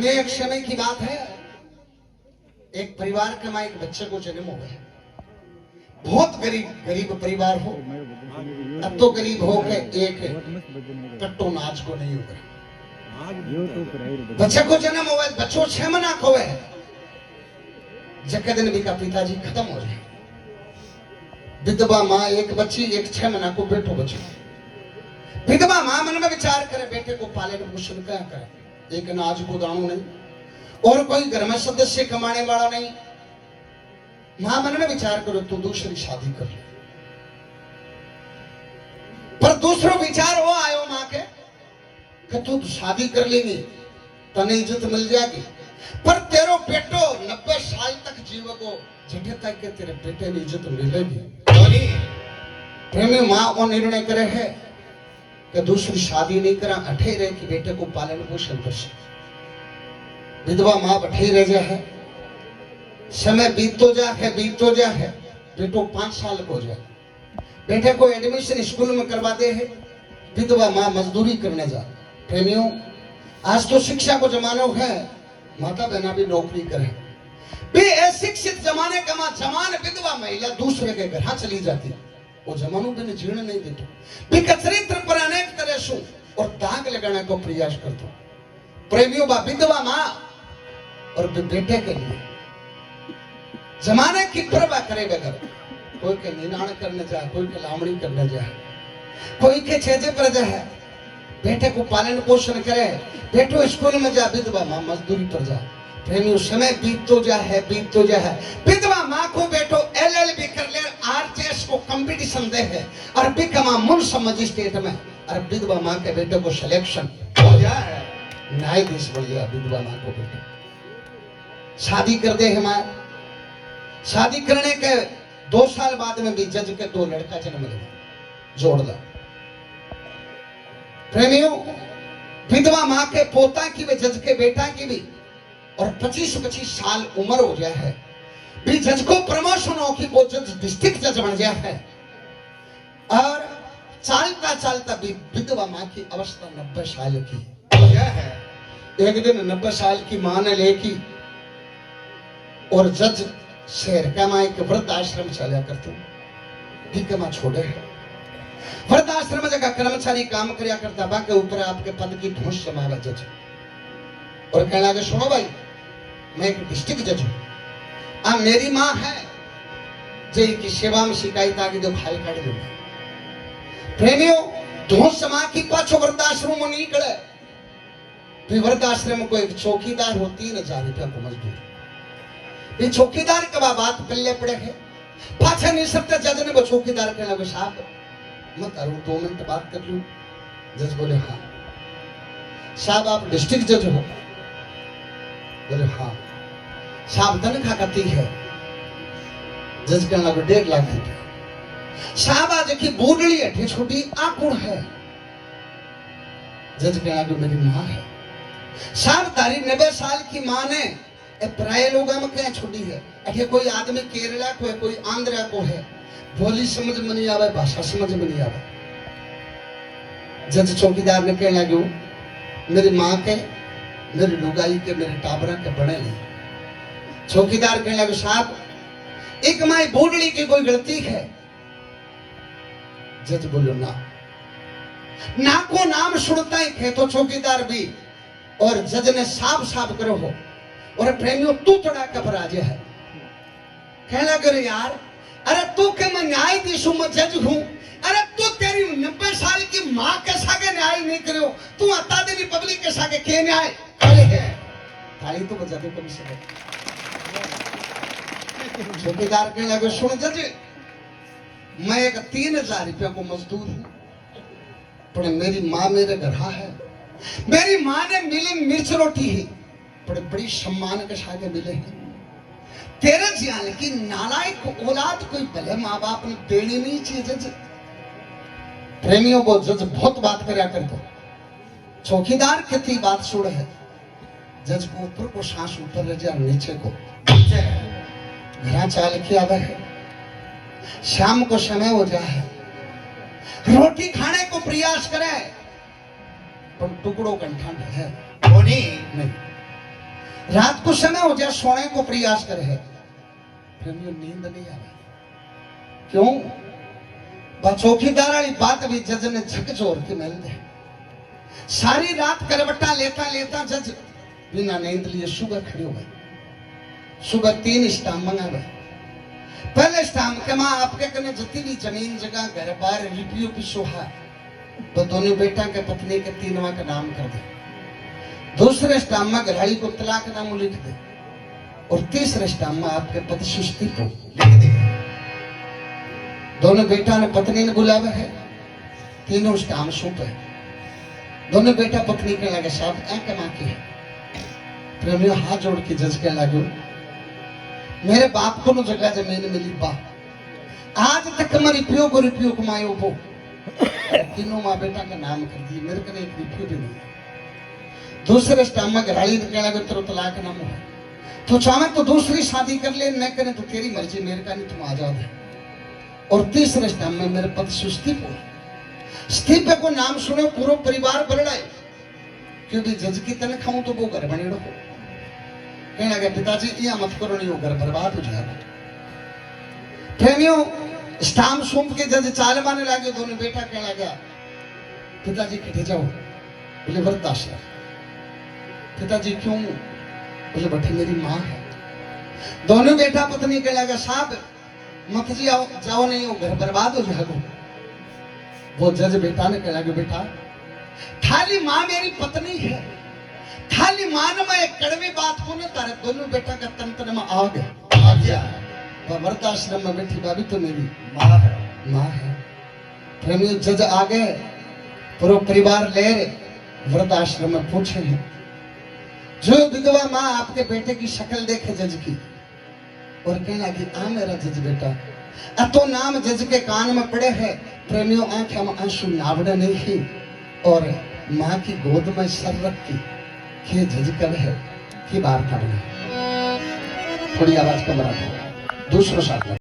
प्रेमी एक समय की बात है, एक परिवार के मां एक बच्चे को जन्म हो गया। बहुत गरीब परिवार हो, अब तो गरीब हो के एक कट्टो नाच को नहीं होगा। बच्चे को जन्म हुआ, बच्चों 6 महीना को है, जके दिन भी का पिताजी खत्म हो जाए। विधवा माँ एक बच्ची, एक 6 महीना को बेटो बच्चो। विधवा माँ मन में विचार करे बेटे को पाले पोषण क्या करे, एक अनाज को दानो नहीं और कोई घर में सदस्य कमाने वाला नहीं। मां मन में विचार करो तू दूसरी शादी कर ले, पर दूसरो विचार वो आयो मां के कि तू शादी कर लेगी तने इज्जत मिल जाएगी, पर तेरो बेटो 90 साल तक जीवगो, जठे तक के तेरे बेटे की इज्जत मिलेगी। प्रेमी मां वो निर्णय करे है कि दूसरी शादी नहीं करा, अठे रहे कि बेटे को पालन पोषण कर सके। विधवा मां बैठी रह जा है, समय बीत तो जा है, बेटो 5 साल को जाए, बेटे को एडमिशन स्कूल में करवा दे है। विधवा मां मजदूरी करने जा। प्रेमियों, आज तो शिक्षा को जमाना है, माता बहना भी नौकरी करे। भी अशिक्षित जमाने का मां जमान विधवा महिला दूसरे के घर चली जाती, वो जमानो भी जीर्ण नहीं देते। भी चरित्र पर अनेक तरह से और दाग लगाने को प्रयास करते। प्रेमियों, बा विधवा मां और बेटे के लिए जमाने की परवाह करे बगैर कोई के निनाण करने जाए, कोई के लामड़ी करने जाए, कोई के छेजे पर जाए, बेटे को पालन पोषण करे, बेटो स्कूल में जा, विधवा मां मजदूरी पर जा। प्रेमियों, समय बीत तो जा है। विधवा मां को बेटो LLB कर ले, RJS को कंपटीशन दे है और बिकमा मुंस मजिस्ट्रेट में, और विधवा मां के बेटे को सिलेक्शन हो जाए, न्यायाधीश बन गया। विधवा मां को बेटे शादी कर दे हमारे, शादी करने के 2 साल बाद में भी जज के 2 लड़का जन्म लिया, जोड़ ला। प्रेमियों, विधवा मां के पोता की भी, जज के बेटा की भी, और 25-25 साल उम्र हो गया है, भी जज को प्रमोशन हो कि वो जज डिस्ट्रिक्ट जज बन गया है, और चलता भी विधवा मां की अवस्था 90 साल की हो गया है। एक दिन 90 साल की मां ने लेकी और जज शहर का मां एक वृद्ध आश्रम चला करते, ठीक मां छोड़े है। वृद्ध आश्रम जगह कर्मचारी काम करया करता, बाके ऊपर आपके पद की धूस समावा जज, और कहने लगे सुनो भाई, मैं एक डिस्ट्रिक्ट जज हूं, आ मेरी मां है जे की सेवा में शिकायत आ गई तो फाइल काट दूंगा। प्रेमियों, धूस समा की पाछो वृद्धाश्रम में निकले, फिर वृद्धाश्रम को एक चौकीदार हो, 3000 रुपया को मजदूर। ये चौकीदार का बात पल्ले पड़े है, पाछा नहीं सकते। जज ने वो चौकीदार कहने लगे साहब मैं तारू 2 मिनट बात कर लूं। जज बोले हाँ। साहब आप डिस्ट्रिक्ट जज हो? बोले हाँ। साहब तनख्वाह कितनी है? जज कहने लगे 1.5 लाख रुपया। साहब आज की बूढ़ी है छोटी आकुड़ है? जज कहने लगे मेरी मां है। साहब तारी 90 साल की मां ने प्राय लोगों में क्या छोड़ी है, अठे कोई आदमी केरला को है, कोई आंध्रा को है, बोली समझ में नहीं आवे, भाषा समझ में नहीं आवे। जज चौकीदार ने कहने लगे मेरी मां के, मेरी लुगाई के, मेरे टाबरा के बने नहीं। चौकीदार कहने लगे साहब एक माई बूढ़ी की कोई गलती है? जज बोलो ना को नाम सुनता ही थे तो चौकीदार भी, और जज ने साफ करो हो। और प्रेमियों, तू थोड़ा घबरा जा है, कहने लगे यार, अरे तू के मैं न्यायाधीश हूं, मैं जज हूं, अरे तू तेरी 90 साल की मां के सागे न्याय नहीं करो, तू अता देनी पब्लिक के सागे के न्याय करे? ताली तो बजा दो कम से कम। चौकीदार कहने लगे सुन जज, मैं एक 3000 रुपया को मजदूर हूं, पर मेरी मां मेरे घर है, मेरी मां ने मिली मिर्च रोटी है, बड़ी सम्मान के साथ मिले हैं। तेरे जियान की नालायक औलाद कोई भले माँ बाप ने देनी नहीं चाहिए। जज प्रेमियों को जज बहुत बात करया करते, चौकीदार कितनी बात सुन है। जज को ऊपर को सांस ऊपर ले जा, नीचे को घर चाल के आवे है, शाम को समय हो जाए, रोटी खाने को प्रयास करे, पर टुकड़ों कंठा है नहीं। रात को समय हो जाए सोने को प्रयास करे है, प्रेमियों नींद नहीं आवे। क्यों? चौकीदार वाली बात भी जज ने झकझोर के मिल दे। सारी रात करवटा लेता लेता जज बिना नींद लिए सुबह खड़े हो गए। सुबह 3 स्टाम्प मंगावे। पहले स्टाम्प के मां आपके कने जितनी भी जमीन जगह घर बार रिपियो पिछो है तो दोनों बेटा के पत्नी के तीनों का नाम कर दे। दूसरे स्टाम्प में घरवाली को तलाक नाम लिख दे और तीसरे स्टाम्प में आपके पति सुस्ती को लिख दे। दोनों बेटा ने पत्नी ने बुलावा है, तीनों स्टाम्प सौंपे। दोनों बेटा पत्नी के लगे साहब ऐ कमा के है। प्रेमियों हाथ जोड़ के जज के लगे मेरे बाप को न जगह जमीन मिली बा, आज तक मैं रुपयो कमायो वो तीनों माँ बेटा का नाम कर दिए, मेरे को एक रुपयो भी नहीं। दूसरे स्टाम्प में घरवाली ने लगे तेरे तलाक नाम है तो चाहे तो दूसरी शादी कर ले, न करे तो तेरी मर्जी, मेरे का नहीं, तुम आजाद है। और तीसरे स्टाम्प में मेरे पति सुस्तीप स्तीपे को नाम सुने पूरा परिवार बरड़ाए, क्योंकि जज की तने खाऊं तो वो घर बने रहो। कहने लगे पिताजी ये मत करो, नहीं वो घर बर्बाद हो जाएगा। प्रेमियों स्टाम्प सौंप के जज चाल माने लगे। दोनों बेटा कहने लगा पिताजी खड़े जाओ। बोले वृद्धाश्रम। पिताजी क्यों? बोले बैठे मेरी माँ है। दोनों बेटा पत्नी कहने लगा साहब मत जाओ, जाओ नहीं वो घर बर्बाद हो जाएगा। वो जज बेटा ने कहा बेटा खाली मां मेरी पत्नी है, खाली मान में एक कड़वी बात को ना तारे दोनों बेटा का तंत्र में आ गया। वृद्धाश्रम में बैठी भाभी तो मेरी माँ है। प्रेमियों जज आ गए, पूरा परिवार ले वृद्धाश्रम में पूछे हैं जो विधवा माँ आपके बेटे की शक्ल देखे जज की और कहना कि आ मेरा जज बेटा तो नाम जज के कान में पड़े है। प्रेमियों आंखें में आंसू नावड़े नहीं ही और माँ की गोद में सर रख के जज कब है कि बार थोड़ी आवाज कम रखो दूसरों साथ